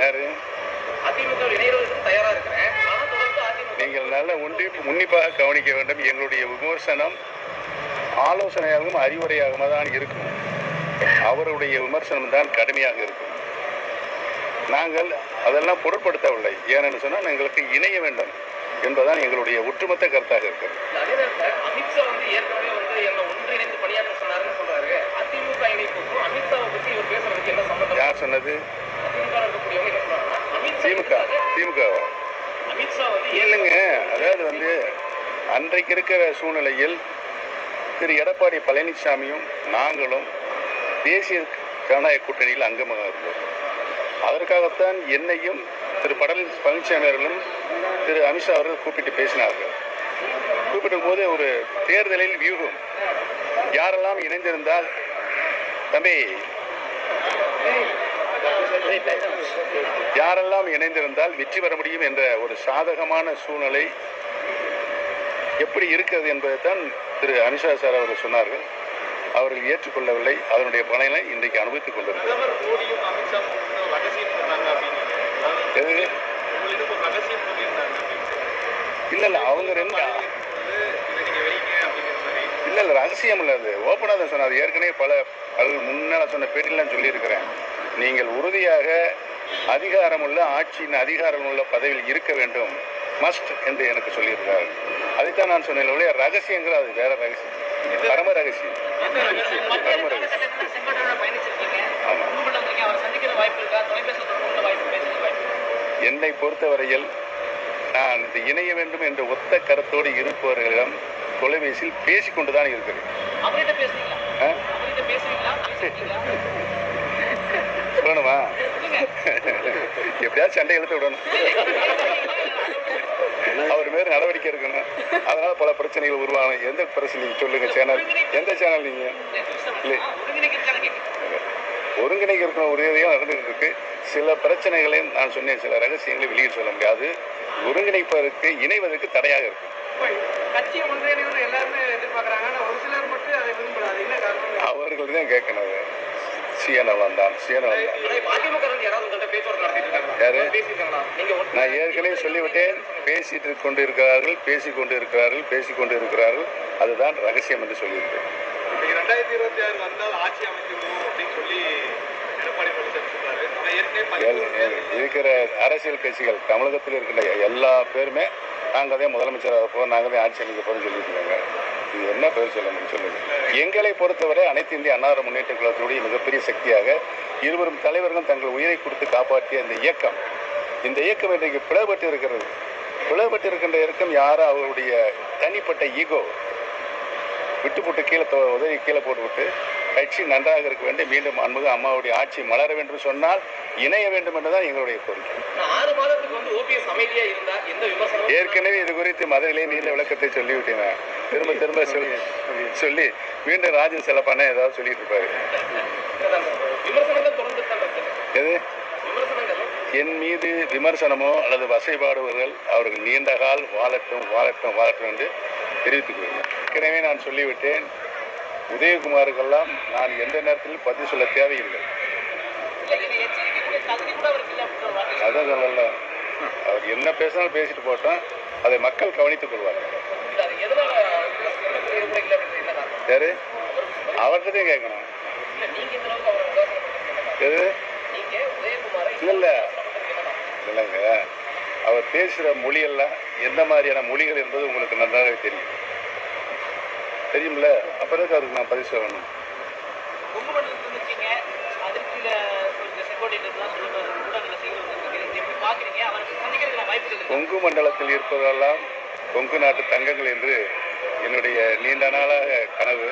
யாரு? நீங்கள் நல்ல உன்னிப்பாக கவனிக்க வேண்டும். எங்களுடைய விமர்சனம் ஆலோசனையாகவும் அறிவுரையாகவும் தான் இருக்கும். அவருடைய விமர்சனம் தான் கடுமையாக இருக்கும். நாங்கள் அதெல்லாம் பொருட்படுத்தவில்லை. ஏனென்று சொன்னால் எங்களுக்கு இணைய வேண்டும் என்பதுதான் எங்களுடைய ஒட்டுமொத்த கருத்தாக இருக்கிறது. யார் சொன்னது? திமுக இல்லைங்க. அதாவது அன்றைக்கு இருக்கிற சூழ்நிலையில் திரு எடப்பாடி பழனிசாமியும் நாங்களும் தேசிய ஜனநாயக கூட்டணியில் அங்கமாக இருந்தோம். அதற்காகத்தான் என்னையும் திரு பழனிசாமி அவர்களும் திரு அமித்ஷா அவர்கள் கூப்பிட்டு பேசினார்கள். கூப்பிடும் போது ஒரு தேர்தலில் வியூகம் யாரெல்லாம் இணைந்திருந்தால் தம்பி யாரெல்லாம் இணைந்திருந்தால் வெற்றி பெற முடியும் என்ற ஒரு சாதகமான சூழ்நிலை எப்படி இருக்கிறது என்பதைத்தான் திரு அமித்ஷா சார் அவர்கள் சொன்னார்கள். அவர்கள் ஏற்றுக்கொள்ளவில்லை. அதனுடைய பலனை இன்றைக்கு அனுபவித்துக் கொண்டிருக்கிறார். இல்ல அவங்க இல்ல ரகசியம் இல்ல, அது ஓப்பனா தான் சொன்னார். ஏற்கனவே பல முன்னால சொன்ன பேட்டிலாம் சொல்லியிருக்கிறேன். நீங்கள் உறுதியாக அதிகாரமுள்ள ஆட்சியின் அதிகாரமுள்ள பதவியில் இருக்க வேண்டும் மஸ்ட் என்று எனக்கு சொல்லியிருக்கிறார். அதைத்தான் நான் சொன்னேன். ஒழிய ரகசியங்கள் அது வேற ரகசியம், பரம ரகசியம். என்னை பொறுத்தவரையில் நான் இந்த இணைய வேண்டும் என்ற ஒத்த கருத்தோடு இருப்பவர்களிடம் தொலைபேசியில் பேசிக்கொண்டுதான் இருக்கிறேன். சொல்லணுமா? எப்படியாவது சண்டை இழுத்து விடணும். அவர் மேல நடவடிக்கை இருக்கணும். அதனால பல பிரச்சனைகள் உருவாகும். எந்த பிரச்சனை சொல்லுங்க? சேனல் எந்த சேனல்? நீங்க இல்லை ஒருங்கிணைக்க உறுதியாக நடந்துகிட்டு இருக்கு. சில பிரச்சனைகளையும் நான் சொன்னேன், சில ரகசியங்களை வெளியில் சொல்ல முடியாது. ஒருங்கிணைப்பதற்கு இணைவதற்கு தடையாக இருக்கு. அவர்கள் தான் கேட்கணும். சுயநலம் தான், சுயநலம் தான். யாரு? நான் ஏற்கனவே சொல்லிவிட்டேன். பேசிக் கொண்டு இருக்கிறார்கள். அதுதான் ரகசியம் என்று சொல்லியிருக்கேன். 2026 வந்தால் ஆட்சி அமைக்கும் அப்படின்னு சொல்லி இருக்கிற அரசியல் கட்சிகள் தமிழகத்தில் இருக்கின்ற எல்லா பேருமே நாங்கள் தான் முதலமைச்சராக இருப்போம், நாங்கள் தான் ஆட்சி அமைக்க போகிறோம்னு சொல்லியிருக்காங்க. இது என்ன பேர் சொல்லணும்னு சொல்லுங்க. எங்களை பொறுத்தவரை அனைத்து இந்திய அண்ணா முன்னேற்ற கழகத்துடைய மிகப்பெரிய சக்தியாக இருவரும் தலைவர்களும் தங்கள் உயிரை கொடுத்து காப்பாற்றிய இந்த இயக்கம் இன்றைக்கு பிளவுபட்டு இருக்கிறது. பிளவுபட்டு இருக்கின்ற இயக்கம் யாரும் அவருடைய தனிப்பட்ட ஈகோ விட்டு போட்டு கீழே போட்டுவிட்டு கட்சி நன்றாக இருக்க வேண்டும், மீண்டும் அன்புக அம்மாவுடைய ஆட்சி மலர வேண்டும் சொன்னால் இணைய வேண்டும் என்றுதான் எங்களுடைய கோரிக்கை. ஏற்கனவே இது குறித்து மதுரையிலே நீண்ட விளக்கத்தை சொல்லிவிட்டேன். திரும்ப சொல்லி மீண்டும் ராஜன் செலப்பான ஏதாவது சொல்லிட்டு இருப்பாரு. எது என் மீது விமர்சனமோ அல்லது வசைபாடுவர்கள் அவர்கள் நீண்ட கால் வாழட்டும் என்று தெரிவித்துக் கொள்கிறேன். ஏற்கனவே நான் சொல்லிவிட்டேன், உதயகுமாருக்கெல்லாம் நான் எந்த நேரத்திலும் பதில் சொல்ல தேவையில்லை. அதான் சொல்லல, அவர் என்ன பேசினாலும் பேசிட்டு போட்டோம், அதை மக்கள் கவனித்துக் கொள்வார்கள். யாரு? அவர்கிட்டே கேட்கணும். இல்லைங்க, அவர் பேசுகிற மொழியெல்லாம் எந்த மாதிரியான மொழிகள் என்பது உங்களுக்கு நன்றாக தெரியும்ல. அப்புறம் அவருக்கு நான் பதிவு சொல்லணும். கொங்கு மண்டலத்தில் இருப்பதெல்லாம் கொங்கு நாட்டு தங்கங்கள் என்று என்னுடைய நீண்ட நாளாக கனவு.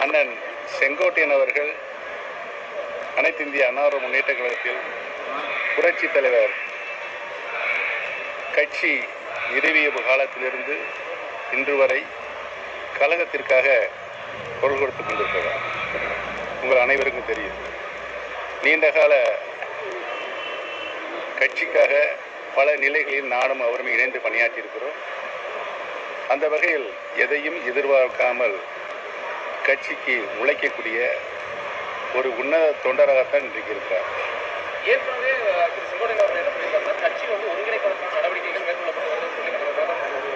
அண்ணன் செங்கோட்டையன் அவர்கள் அனைத்து இந்திய அண்ணா முன்னேற்ற கழகத்தில் புரட்சி தலைவர் கட்சி நிறுவிய காலத்திலிருந்து இன்று வரை கழகத்திற்காக குரல் கொடுத்துக் கொண்டிருக்கிறார். உங்கள் அனைவருக்கும் தெரியும். நீண்டகால கட்சிக்காக பல நிலைகளில் நானும் அவரும் இணைந்து பணியாற்றியிருக்கிறோம். அந்த வகையில் எதையும் எதிர்பார்க்காமல் கட்சிக்கு உழைக்கக்கூடிய ஒரு உன்னத தொண்டராகத்தான் இன்றைக்கு இருக்கிறார். ஏற்கனவே திரு செங்கோட்டையன் அவர்கள் என்ன சொல்லியிருக்காங்கன்னா கட்சி வந்து ஒருங்கிணைப்பதற்கான நடவடிக்கைகள் மேற்கொள்ளப்பட்டு வருதுன்னு சொல்லி ஒரு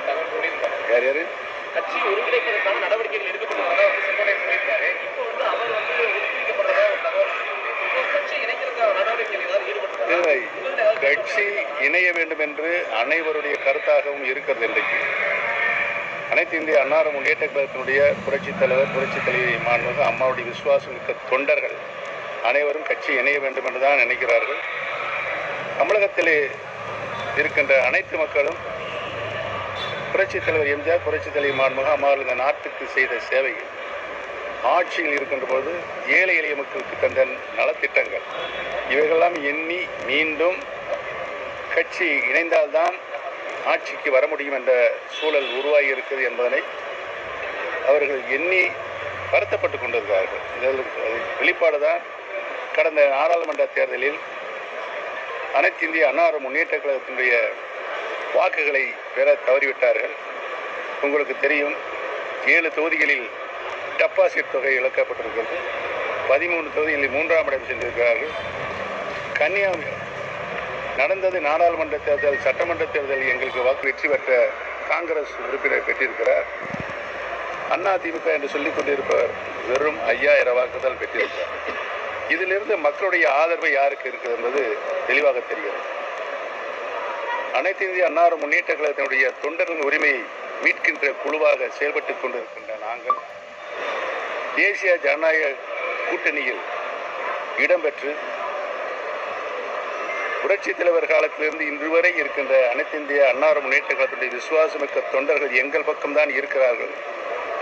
தகவல் சொல்லியிருக்காங்க. யார் கட்சி ஒருங்கிணைப்பதற்கான நடவடிக்கைகள் எடுக்கப்பட்டு வரதா வந்து செங்கோட்டையன் சொல்லியிருக்காரு. இப்போ வந்து அவர் வந்து ஒதுக்கிக்கப்படுறதா ஒரு தகவல் கட்சி இணைக்கிறதுக்கான நடவடிக்கைகள் ஏதாவது ஈடுபட்டு கட்சி இணைய வேண்டும் என்று அனைவருடைய கருத்தாகவும் இருக்கிறது. இன்றைக்கு அனைத்து இந்திய அண்ணா முன்னேற்ற கழகத்தினுடைய புரட்சித் தலைவர் புரட்சித் தலைவி மாண்புமிகு அம்மாவுடைய விசுவாசமிக்க தொண்டர்கள் அனைவரும் கட்சி இணைய வேண்டும் என்று தான் நினைக்கிறார்கள். தமிழகத்திலே இருக்கின்ற அனைத்து மக்களும் புரட்சித் தலைவர் எம்ஜிஆர் புரட்சித் தலைவி மாண்புமிகு அம்மாவில் இந்த நாட்டுக்கு செய்த சேவைகள், ஆட்சியில் இருக்கின்ற போது ஏழை எளிய மக்களுக்கு தந்த நலத்திட்டங்கள் இவைகளெல்லாம் எண்ணி மீண்டும் கட்சி இணைந்தால்தான் ஆட்சிக்கு வர முடியும் என்ற சூழல் உருவாகி இருக்கிறது என்பதனை அவர்கள் எண்ணி வருத்தப்பட்டு கொண்டிருக்கிறார்கள். இதில் வெளிப்பாடு தான் கடந்த நாடாளுமன்ற தேர்தலில் அனைத்து இந்திய அண்ணா முன்னேற்ற கழகத்தினுடைய வாக்குகளை பெற தவறிவிட்டார்கள். உங்களுக்கு தெரியும், 7 தொகுதிகளில் டெபாசிட் தொகை இழக்கப்பட்டிருக்கிறது. 13 தொகுதிகளில் 3ஆம் இடம் சென்றிருக்கிறார்கள். கன்னியாகுமரி நடந்தது நாடாளுமன்ற தேர்தல், சட்டமன்ற தேர்தல் எங்களுக்கு வாக்கு வெற்றி பெற்ற காங்கிரஸ் உறுப்பினர் பெற்றிருக்கிறார். அதிமுக என்று சொல்லிக் கொண்டிருப்பவர் வெறும் 5000 வாக்குகள் பெற்றிருக்கிறார். இதிலிருந்து மக்களுடைய ஆதரவு யாருக்கு இருக்குது என்பது தெளிவாக தெரிகிறது. அனைத்து இந்திய அண்ணா முன்னேற்ற கழகத்தினுடைய தொண்டர்களின் உரிமையை மீட்கின்ற குழுவாக செயல்பட்டுக் கொண்டிருக்கின்ற நாங்கள் தேசிய ஜனநாயக கூட்டணியில் இடம்பெற்று புரட்சித் தலைவர் காலத்திலிருந்து இன்று வரை இருக்கின்ற அனைத்து இந்திய அண்ணா முன்னேற்ற கழகத்தினுடைய விசுவாசமிக்க தொண்டர்கள் எங்கள் பக்கம்தான் இருக்கிறார்கள்,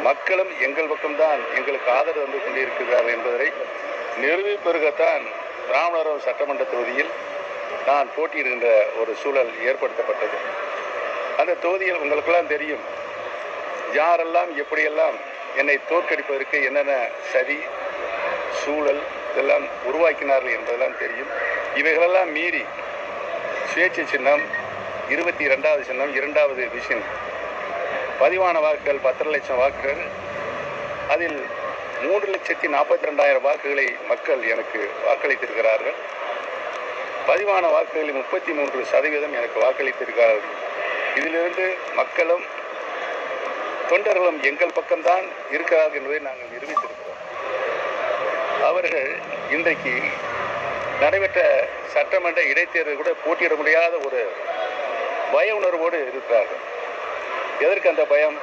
மக்களும் எங்கள் பக்கம்தான் எங்களுக்கு ஆதரவு வந்து கொண்டிருக்கிறார்கள் என்பதை நிரூபிப்பதற்காகத்தான் ராமநாதபுரம் சட்டமன்ற தொகுதியில் நான் போட்டியிடுகின்ற ஒரு சூழல் ஏற்படுத்தப்பட்டது. அந்த தொகுதியில் உங்களுக்கெல்லாம் தெரியும் யாரெல்லாம் எப்படியெல்லாம் என்னை தோற்கடிப்பதற்கு என்னென்ன சதி சூழல் இதெல்லாம் உருவாக்கினார்கள் என்பதெல்லாம் தெரியும். இவைகளெல்லாம் மீறி சுயேட்சை சின்னம் 22வது சின்னம் 2வது மிஷின் பதிவான வாக்குகள் 10 லட்சம் வாக்குகள், அதில் 3,42,000 வாக்குகளை மக்கள் எனக்கு வாக்களித்திருக்கிறார்கள். பதிவான வாக்குகளில் 33% எனக்கு வாக்களித்திருக்கிறார்கள். இதிலிருந்து மக்களும் தொண்டர்களும் எங்கள் பக்கம்தான் இருக்கிறார்கள் என்பதை நாங்கள் நிரூபித்திருக்கிறோம். அவர்கள் இன்றைக்கு நடைபெற்ற சட்டமன்ற இடைத்தேர்தல் கூட போட்டியிட முடியாத ஒரு பய உணர்வோடு இருக்கிறார்கள். எதற்கு அந்த பயம்?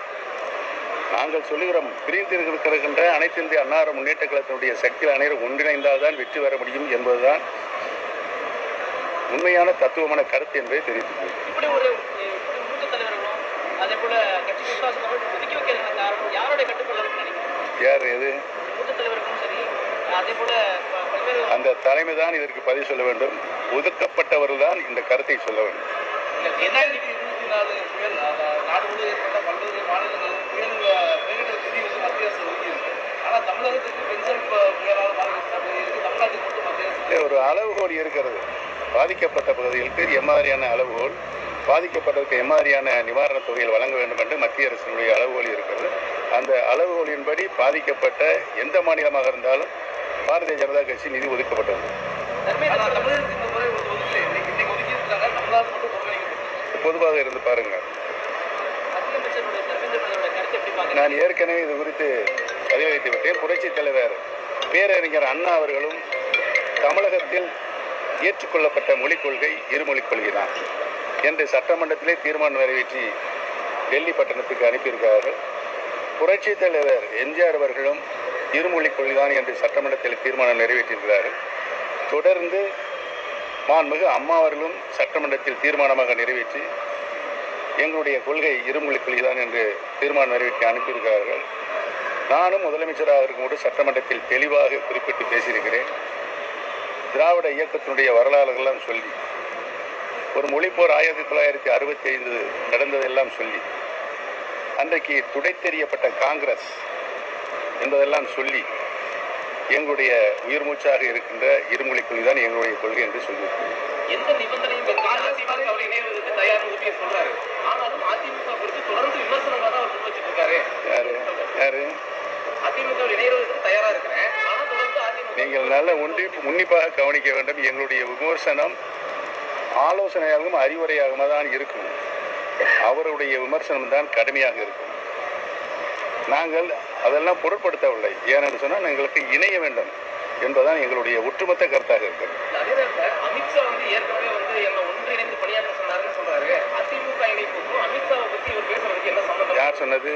நாங்கள் சொல்லுகிறோம், பிரிந்திருக்கின்ற அனைத்து இந்திய அண்ணா முன்னேற்ற கழகத்தினுடைய சக்திகள் அனைவரும் ஒன்றிணைந்தால் தான் வெற்றி பெற முடியும் என்பதுதான் உண்மையான தத்துவமான கருத்து என்பதை தெரிவித்துள்ளது. யார் எது? அந்த தலைமை தான் இதற்கு பதில் சொல்ல வேண்டும். ஒதுக்கப்பட்டவர்கள் தான் இந்த கருத்தை சொல்ல வேண்டும். ஒரு அளவுகோல் இருக்கிறது. பாதிக்கப்பட்ட பகுதிகளுக்கு எம்மாதிரியான அளவுகோல், பாதிக்கப்பட்டதற்கு எம்மாதிரியான நிவாரணத் தொகைகள் வழங்க வேண்டும் என்று மத்திய அரசினுடைய அளவுகோல் இருக்கிறது. அந்த அளவுகோலின்படி பாதிக்கப்பட்ட எந்த மாநிலமாக இருந்தாலும் பாரதிய ஜனதா கட்சி நிதி ஒதுக்கப்பட்டது. பொதுவாக இருந்து பாருங்க. நான் ஏற்கனவே இது குறித்து பதிலளித்து விட்டேன். புரட்சித் தலைவர் பேரறிஞர் அண்ணா அவர்களும் தமிழகத்தில் ஏற்றுக்கொள்ளப்பட்ட மொழிக் கொள்கை இருமொழிக் கொள்கை தான் என்று சட்டமன்றத்திலே தீர்மானம் நிறைவேற்றி டெல்லி பட்டணத்துக்கு அனுப்பியிருக்கிறார்கள். புரட்சித் தலைவர் எம்ஜிஆர் அவர்களும் இருமொழிக் கொள்கைதான் என்று சட்டமன்றத்தில் தீர்மானம் நிறைவேற்றியிருக்கிறார்கள். தொடர்ந்து மாண்புமிகு அம்மா அவர்களும் சட்டமன்றத்தில் தீர்மானமாக நிறைவேற்றி எங்களுடைய கொள்கை இருமொழிக் கொள்கைதான் என்று தீர்மானம் நிறைவேற்றி அனுப்பியிருக்கிறார்கள். நானும் முதலமைச்சராக இருக்கும்போது சட்டமன்றத்தில் தெளிவாக குறிப்பிட்டு பேசியிருக்கிறேன். திராவிட இயக்கத்தினுடைய வரலாறுகள்லாம் சொல்லி, ஒரு மொழிப்போர் 1965 நடந்ததெல்லாம் சொல்லி, அன்றைக்கு துடைத்தெறியப்பட்ட காங்கிரஸ் என்பதெல்லாம் சொல்லி எங்களுடைய உயிர் மூச்சாக இருக்கின்ற இருமொழிக் கொள்கை தான் எங்களுடைய கொள்கை என்று சொல்லியிருக்கிறேன். எந்த நிபந்தனையும் தயார் சொல்றாரு. ஆனாலும் அதிமுக குறித்து தொடர்ந்து விமர்சனமாக தான் அவர் வச்சுட்டு இருக்காரு. யாரு அதிமுக இணையர்களுக்கு தயாரா இருக்கிறேன். ஆனா தொடர்ந்து அதிமுக நீங்கள் நல்ல உன்னிப்பாக கவனிக்க வேண்டும். எங்களுடைய விமர்சனம் ஆலோசனையாகவும் அறிவுரையாகவும் தான் இருக்கும். அவருடைய விமர்சனம் தான் கடுமையாக இருக்கும். நாங்கள் அதெல்லாம் பொருட்படுத்தவில்லை. ஏனென்று சொன்னால் எங்களுக்கு இணைய வேண்டும் என்பதுதான் எங்களுடைய ஒட்டுமொத்த கருத்தாக இருக்கிறது. அதே நேரத்தில் அமித்ஷா வந்து ஏற்கனவே வந்து என்ன ஒன்றிணைந்து பணியாற்ற சொன்னாருன்னு சொல்றாரு. அதிமுக இணைப்புக்கும் அமித்ஷாவை பற்றி இவர் பேசுறதுக்கு என்ன சம்பந்தம்? யார் சொன்னது?